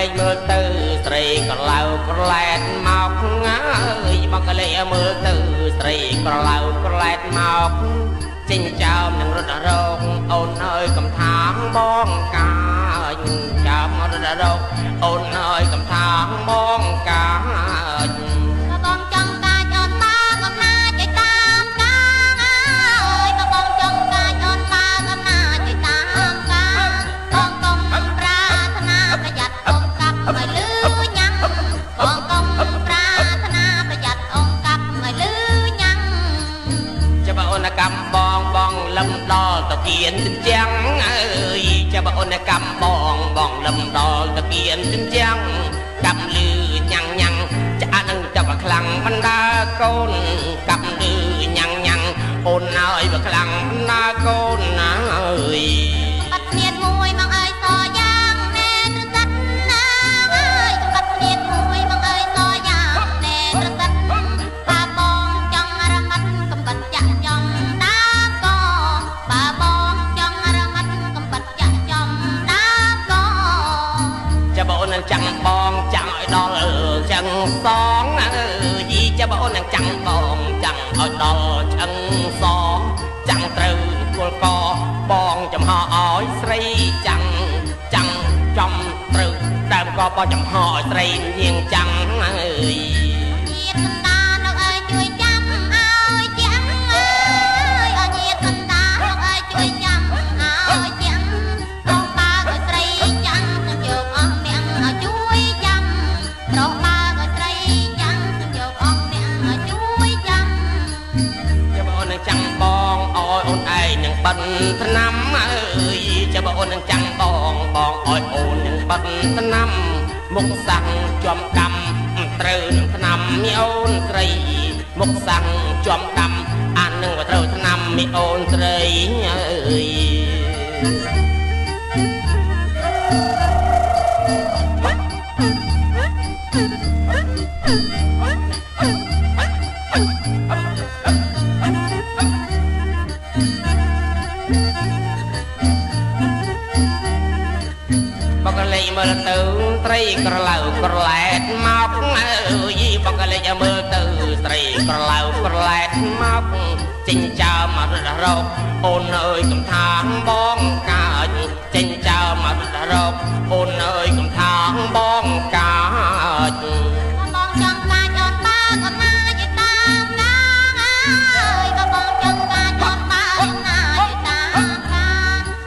លេងមើលទៅស្រីក្រឡៅក្រឡែតមកអើយមកលេងមើលទៅស្រីក្រឡៅក្រឡែតមកចិញ្ចើមនឹងរត់រោគអូនអើយកំថាងបងកាយចាំរត់រោគអូនអើយកំថាងបងកាយបងចង់កាយអូនតាកំណាចឲ្យតាមកាអើយបងចង់កាយអូនតាកំណាចឲ្យតាមកាបងកុំប្រាថ្នាប្រយ័ត្នអងកាប់ឲ្យលឺញ៉ាំបងកុំប្រាថ្នាប្រយ័ត្នអងកាប់ឲ្យលឺញ៉ាំចាំអូនកម្មបងលឹមដល់តកៀនជញ្ជាំងអើយចាំអូនកម្មបងលឹមដល់តកៀនជញ្ជាំងកាប់លឺញ៉ាំងញ៉ាំងចានឹងចាប់ខ្លាំងបណ្ដាកូនកាប់លឺញ៉ាំងញ៉ាំងអូនអើយបើខ្លាំងបណ្ដាកូនអើយបាត់គ្នាមួយបងអើយសយ៉ាងណែត្រសិតណាអើយបាត់គ្នាមួយបងអើយសយ៉ាងណែត្រសិតបើបងចង់រមាត់កំបាត់ចាក់ចំដាកបើបងចង់រមាត់កំបាត់ចាក់ចំដាកចាំអូននឹងចាំបងចាំឲ្យដល់ចឹងសងអើយចាំអូននឹងចាំបងចាំឲ្យដល់ចឹងសងចាំត្រូវគល់កបងចំហឲ្យស្រីចាំចំត្រូវដើមកបងចំហឲ្យស្រីញៀងចាំអើយញាតកណ្ដាលលោកអើយជួយចាំឲ្យចាំអើយអញាតកណ្ដាលលោកអើយជួយចាំឲ្យចាំរកបើឲ្យស្រីចាំនឹងយកអស់មាំងឲ្យជួយចាំរកបើឲ្យស្រីចាំនឹងយកអស់មាំងឲ្យជួយចាំចាំអូននឹងចាំបងឲ្យអូនឯងនឹងបិណ្ឌថ្នាំអើយចាំអូននឹងចាំបងឲ្យអូននឹងបិណ្ឌថ្នាំមុខសាំងជាប់កម្មត្រូវនឹងថ្នាំមីអូនស្រីមុខសាំងជាប់កម្មអានឹងក៏ត្រូវថ្នាំមីអូនស្រីអើយបកលេងមើលទៅត្រីក្រឡៅក្រឡែតមកអើយបកលេងមើលទៅត្រីក្រឡៅក្រឡែតមកចិញ្ចើមរត់រោគអូនអើយកំថាងបងកាយចិញ្ចើមរត់រោគអូនអើយកំថាងបងកាយបងចង់កាយអូនតាកំណាចឲ្យតាមកាអើយបងចង់កាយអូនតាកំណាចឲ្យតាមកា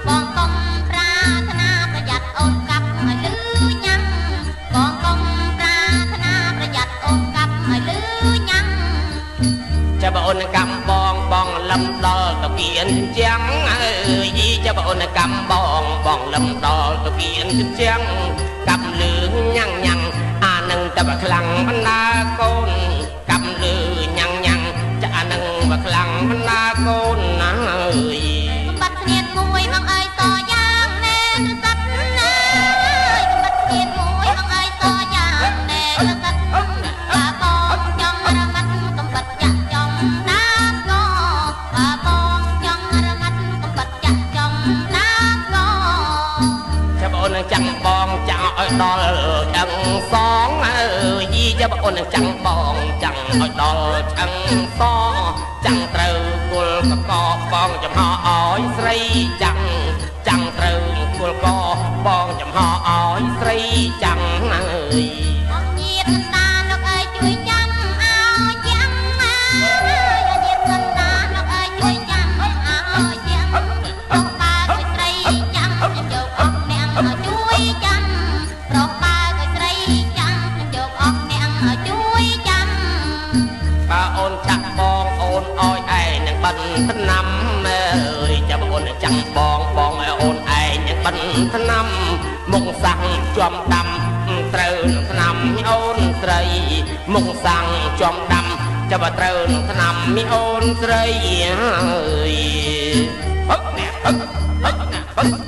បងកុំប្រាថ្នាប្រយ័ត្នអូនកាប់ឲ្យលឺញ៉ាំបងកុំប្រាថ្នាប្រយ័ត្នអូនកាប់ឲ្យលឺញ៉ាំចាំអូនកម្មបងលឹមដល់តកៀនជញ្ជាំងអើយចាំអូនកម្មបងលឹមដល់តកៀនជញ្ជាំងកាប់លឺញ៉ាំងញ៉ាំងអានឹងតែបើខ្លាំងបណ្ដាកូនកាប់លឺញ៉ាំងញ៉ាំងចានឹងបើខ្លាំងបណ្ដាកូនអើយបាត់គ្នាមួយបងអើយសយ៉ាងណែត្រសិតណាអើយបាត់គ្នាមួយបងអើយសយ៉ាងណែត្រសិតបើបងចង់រមាត់កំបាត់ចាក់ចំដាកបើបងចង់រមាត់កំបាត់ចាក់ចំដាកចាំអូននឹងចាំបងចាំឲ្យដល់ចឹងសងអើយចាំអូននឹងចាំបងចាំឲ្យដល់ចឹងសងចាំត្រូវគល់កកបងចំហឲ្យស្រីចាំត្រូវគល់កបងចំហឲ្យស្រីចាំអើយអញាតកណ្ដាលលោកអើយជួយចាំឲ្យចាំអើយអញាតកណ្ដាលលោកអើយជួយចាំឲ្យចាំរកបើឲ្យស្រីចាំនឹងយកអស់មាំងឲ្យជួយចាំរកបើឲ្យស្រីចាំនឹងយកអស់មាំងឲ្យជួយចាំបើអូនចាក់បងអូនអោយឯងនឹងបិណ្ឌថ្នាំអើយចាំអូនចាំបងឲ្យអូនឯងនឹងបិណ្ឌថ្នាំមុខសាំងជាប់ដាំត្រូវនឹងថ្នាំមីអូនស្រីមុខសាំងជាប់ដាំចាំបើត្រូវនឹងថ្នាំមីអូនស្រីអើយហឹកណែហឹកណែហឹក